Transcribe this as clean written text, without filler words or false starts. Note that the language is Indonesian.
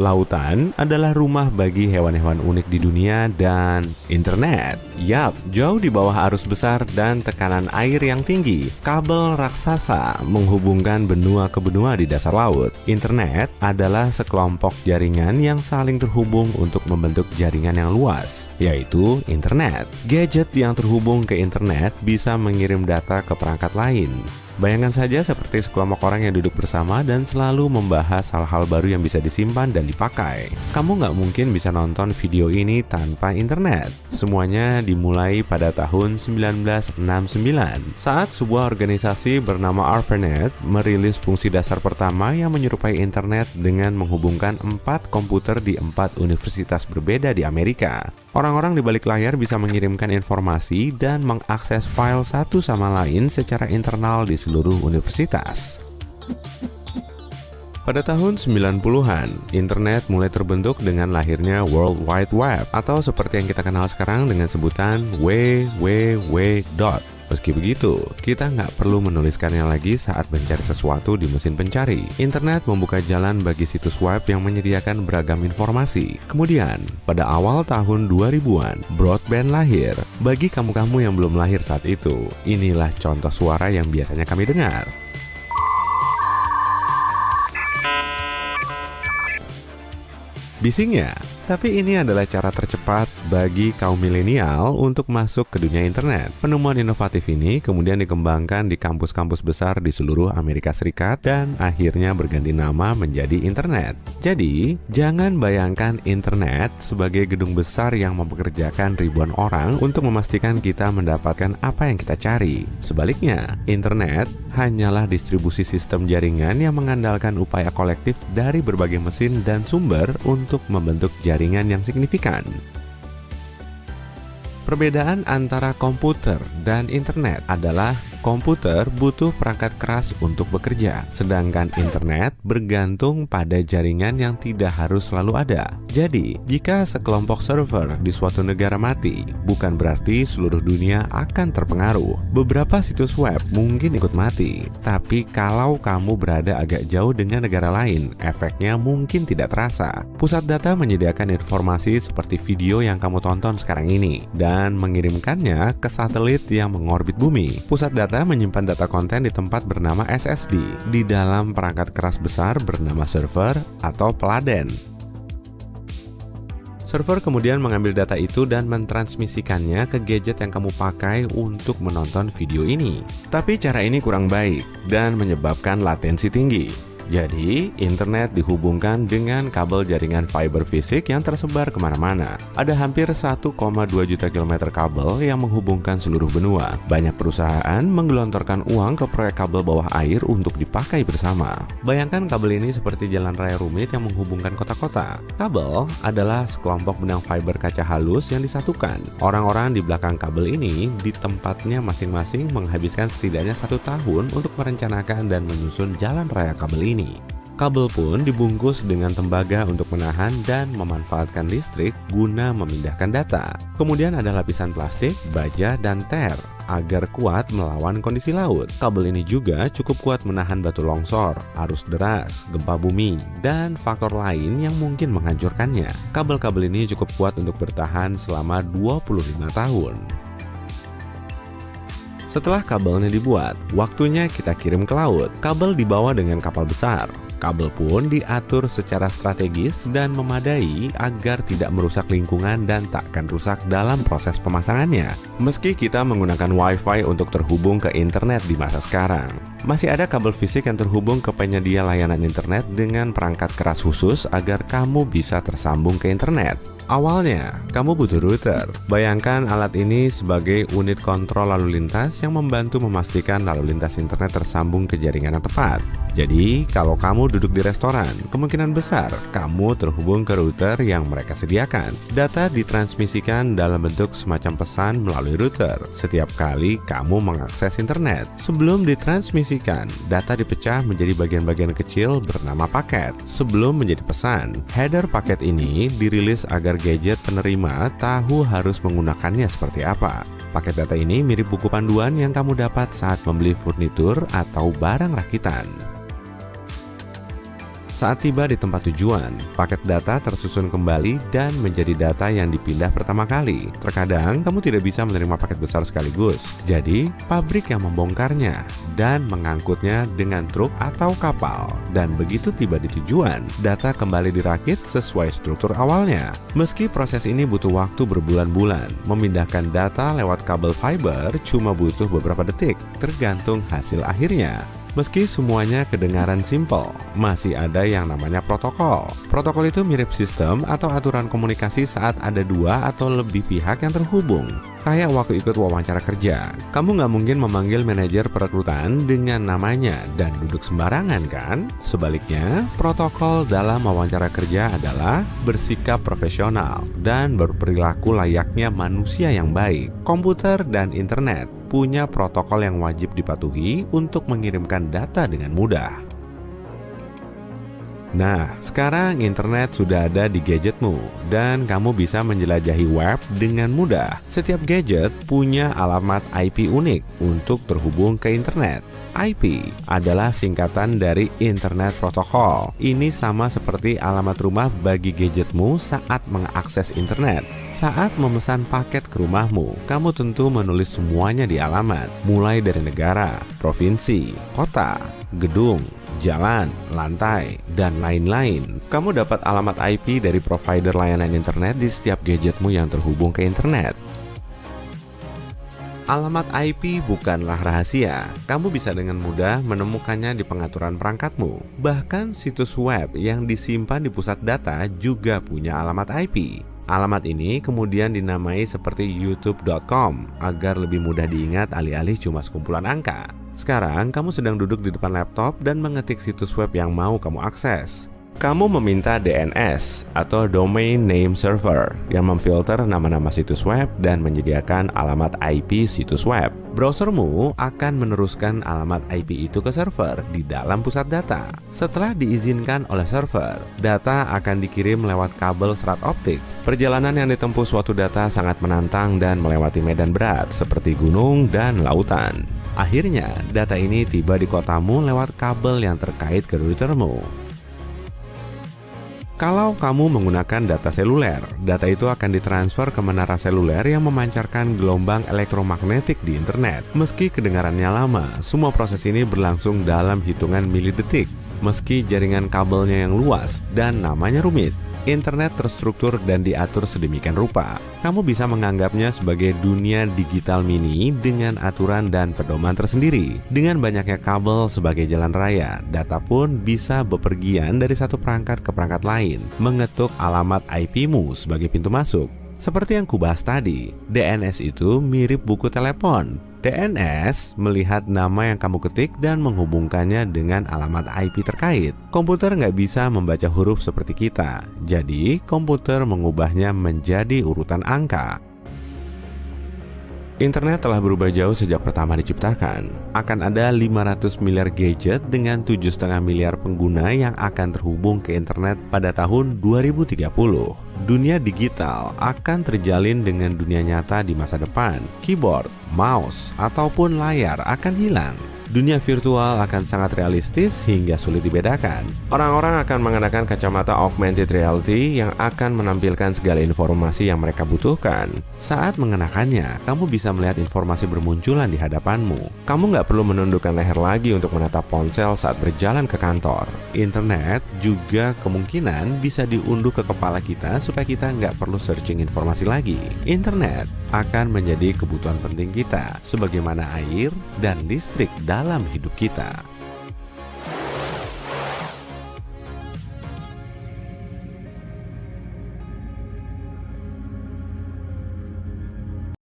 Lautan adalah rumah bagi hewan-hewan unik di dunia dan internet. Yap, jauh di bawah arus besar dan tekanan air yang tinggi, kabel raksasa menghubungkan benua ke benua di dasar laut. Internet adalah sekelompok jaringan yang saling terhubung untuk membentuk jaringan yang luas, yaitu internet. Gadget yang terhubung ke internet bisa mengirim data ke perangkat lain. Bayangkan saja seperti sekelompok orang yang duduk bersama dan selalu membahas hal-hal baru yang bisa disimpan dan dipakai. Kamu nggak mungkin bisa nonton video ini tanpa internet. Semuanya dimulai pada tahun 1969 saat sebuah organisasi bernama ARPANET merilis fungsi dasar pertama yang menyerupai internet dengan menghubungkan 4 komputer di 4 universitas berbeda di Amerika. Orang-orang di balik layar bisa mengirimkan informasi dan mengakses file satu sama lain secara internal di seluruh universitas. Pada tahun 90-an, internet mulai terbentuk dengan lahirnya World Wide Web atau seperti yang kita kenal sekarang dengan sebutan www. Meski begitu, kita nggak perlu menuliskannya lagi saat mencari sesuatu di mesin pencari. Internet membuka jalan bagi situs web yang menyediakan beragam informasi. Kemudian, pada awal tahun 2000-an, broadband lahir. Bagi kamu-kamu yang belum lahir saat itu, inilah contoh suara yang biasanya kami dengar. Bisingnya, tapi ini adalah cara tercepat bagi kaum milenial untuk masuk ke dunia internet. Penemuan inovatif ini kemudian dikembangkan di kampus-kampus besar di seluruh Amerika Serikat dan akhirnya berganti nama menjadi internet. Jadi, jangan bayangkan internet sebagai gedung besar yang mempekerjakan ribuan orang untuk memastikan kita mendapatkan apa yang kita cari. Sebaliknya, internet hanyalah distribusi sistem jaringan yang mengandalkan upaya kolektif dari berbagai mesin dan sumber untuk membentuk jaringan yang signifikan. Perbedaan antara komputer dan internet adalah komputer butuh perangkat keras untuk bekerja, sedangkan internet bergantung pada jaringan yang tidak harus selalu ada. Jadi, jika sekelompok server di suatu negara mati, bukan berarti seluruh dunia akan terpengaruh. Beberapa situs web mungkin ikut mati, tapi kalau kamu berada agak jauh dengan negara lain, efeknya mungkin tidak terasa. Pusat data menyediakan informasi seperti video yang kamu tonton sekarang ini, dan mengirimkannya ke satelit yang mengorbit bumi. Pusat data menyimpan data konten di tempat bernama SSD di dalam perangkat keras besar bernama server atau peladen. Server kemudian mengambil data itu dan mentransmisikannya ke gadget yang kamu pakai untuk menonton video ini. Tapi cara ini kurang baik dan menyebabkan latensi tinggi. Jadi, internet dihubungkan dengan kabel jaringan fiber fisik yang tersebar kemana-mana. Ada hampir 1,2 juta kilometer kabel yang menghubungkan seluruh benua. Banyak perusahaan menggelontorkan uang ke proyek kabel bawah air untuk dipakai bersama. Bayangkan kabel ini seperti jalan raya rumit yang menghubungkan kota-kota. Kabel adalah sekelompok benang fiber kaca halus yang disatukan. Orang-orang di belakang kabel ini di tempatnya masing-masing menghabiskan setidaknya 1 tahun untuk merencanakan dan menyusun jalan raya kabel ini. Kabel pun dibungkus dengan tembaga untuk menahan dan memanfaatkan listrik guna memindahkan data. Kemudian ada lapisan plastik, baja, dan ter agar kuat melawan kondisi laut. Kabel ini juga cukup kuat menahan batu longsor, arus deras, gempa bumi, dan faktor lain yang mungkin menghancurkannya. Kabel-kabel ini cukup kuat untuk bertahan selama 25 tahun. Setelah kabelnya dibuat, waktunya kita kirim ke laut. Kabel dibawa dengan kapal besar. Kabel pun diatur secara strategis dan memadai agar tidak merusak lingkungan dan takkan rusak dalam proses pemasangannya. Meski kita menggunakan Wi-Fi untuk terhubung ke internet di masa sekarang, masih ada kabel fisik yang terhubung ke penyedia layanan internet dengan perangkat keras khusus agar kamu bisa tersambung ke internet. Awalnya, kamu butuh router. Bayangkan alat ini sebagai unit kontrol lalu lintas yang membantu memastikan lalu lintas internet tersambung ke jaringan yang tepat. Jadi, kalau kamu duduk di restoran, kemungkinan besar kamu terhubung ke router yang mereka sediakan. Data ditransmisikan dalam bentuk semacam pesan melalui router setiap kali kamu mengakses internet. Sebelum ditransmisikan, data dipecah menjadi bagian-bagian kecil bernama paket. Sebelum menjadi pesan, header paket ini dirilis agar gadget penerima tahu harus menggunakannya seperti apa. Paket data ini mirip buku panduan yang kamu dapat saat membeli furnitur atau barang rakitan. Saat tiba di tempat tujuan, paket data tersusun kembali dan menjadi data yang dipindah pertama kali. Terkadang, kamu tidak bisa menerima paket besar sekaligus. Jadi, pabrik yang membongkarnya dan mengangkutnya dengan truk atau kapal. Dan begitu tiba di tujuan, data kembali dirakit sesuai struktur awalnya. Meski proses ini butuh waktu berbulan-bulan, memindahkan data lewat kabel fiber cuma butuh beberapa detik, tergantung hasil akhirnya. Meski semuanya kedengaran simpel, masih ada yang namanya protokol. Protokol itu mirip sistem atau aturan komunikasi saat ada dua atau lebih pihak yang terhubung. Kayak waktu ikut wawancara kerja, kamu nggak mungkin memanggil manajer perekrutan dengan namanya dan duduk sembarangan kan? Sebaliknya, protokol dalam wawancara kerja adalah bersikap profesional dan berperilaku layaknya manusia yang baik. Komputer dan internet punya protokol yang wajib dipatuhi untuk mengirimkan data dengan mudah. Nah, sekarang internet sudah ada di gadgetmu dan kamu bisa menjelajahi web dengan mudah. Setiap gadget punya alamat IP unik untuk terhubung ke internet. IP adalah singkatan dari Internet Protocol. Ini sama seperti alamat rumah bagi gadgetmu saat mengakses internet. Saat memesan paket ke rumahmu, kamu tentu menulis semuanya di alamat, mulai dari negara, provinsi, kota, gedung, jalan, lantai, dan lain-lain. Kamu dapat alamat IP dari provider layanan internet di setiap gadgetmu yang terhubung ke internet. Alamat IP bukanlah rahasia. Kamu bisa dengan mudah menemukannya di pengaturan perangkatmu. Bahkan situs web yang disimpan di pusat data juga punya alamat IP. Alamat ini kemudian dinamai seperti youtube.com agar lebih mudah diingat alih-alih cuma sekumpulan angka. Sekarang kamu sedang duduk di depan laptop dan mengetik situs web yang mau kamu akses. Kamu meminta DNS atau Domain Name Server yang memfilter nama-nama situs web dan menyediakan alamat IP situs web. Browsermu akan meneruskan alamat IP itu ke server di dalam pusat data. Setelah diizinkan oleh server, data akan dikirim lewat kabel serat optik. Perjalanan yang ditempuh suatu data sangat menantang dan melewati medan berat seperti gunung dan lautan. Akhirnya, data ini tiba di kotamu lewat kabel yang terkait ke routermu. Kalau kamu menggunakan data seluler, data itu akan ditransfer ke menara seluler yang memancarkan gelombang elektromagnetik di internet. Meski kedengarannya lama, semua proses ini berlangsung dalam hitungan milidetik. Meski jaringan kabelnya yang luas dan namanya rumit, internet terstruktur dan diatur sedemikian rupa. Kamu bisa menganggapnya sebagai dunia digital mini dengan aturan dan pedoman tersendiri. Dengan banyaknya kabel sebagai jalan raya, data pun bisa bepergian dari satu perangkat ke perangkat lain, mengetuk alamat IP-mu sebagai pintu masuk. Seperti yang kubahas tadi, DNS itu mirip buku telepon. DNS melihat nama yang kamu ketik dan menghubungkannya dengan alamat IP terkait. Komputer nggak bisa membaca huruf seperti kita, jadi komputer mengubahnya menjadi urutan angka. Internet telah berubah jauh sejak pertama diciptakan. Akan ada 500 miliar gadget dengan 7,5 miliar pengguna yang akan terhubung ke internet pada tahun 2030. Dunia digital akan terjalin dengan dunia nyata di masa depan. Keyboard, mouse, ataupun layar akan hilang. Dunia virtual akan sangat realistis hingga sulit dibedakan. Orang-orang akan mengenakan kacamata augmented reality yang akan menampilkan segala informasi yang mereka butuhkan. Saat mengenakannya, kamu bisa melihat informasi bermunculan di hadapanmu. Kamu nggak perlu menundukkan leher lagi untuk menatap ponsel saat berjalan ke kantor. Internet juga kemungkinan bisa diunduh ke kepala kita supaya kita nggak perlu searching informasi lagi. Internet akan menjadi kebutuhan penting kita, sebagaimana air dan listrik dalam hidup kita.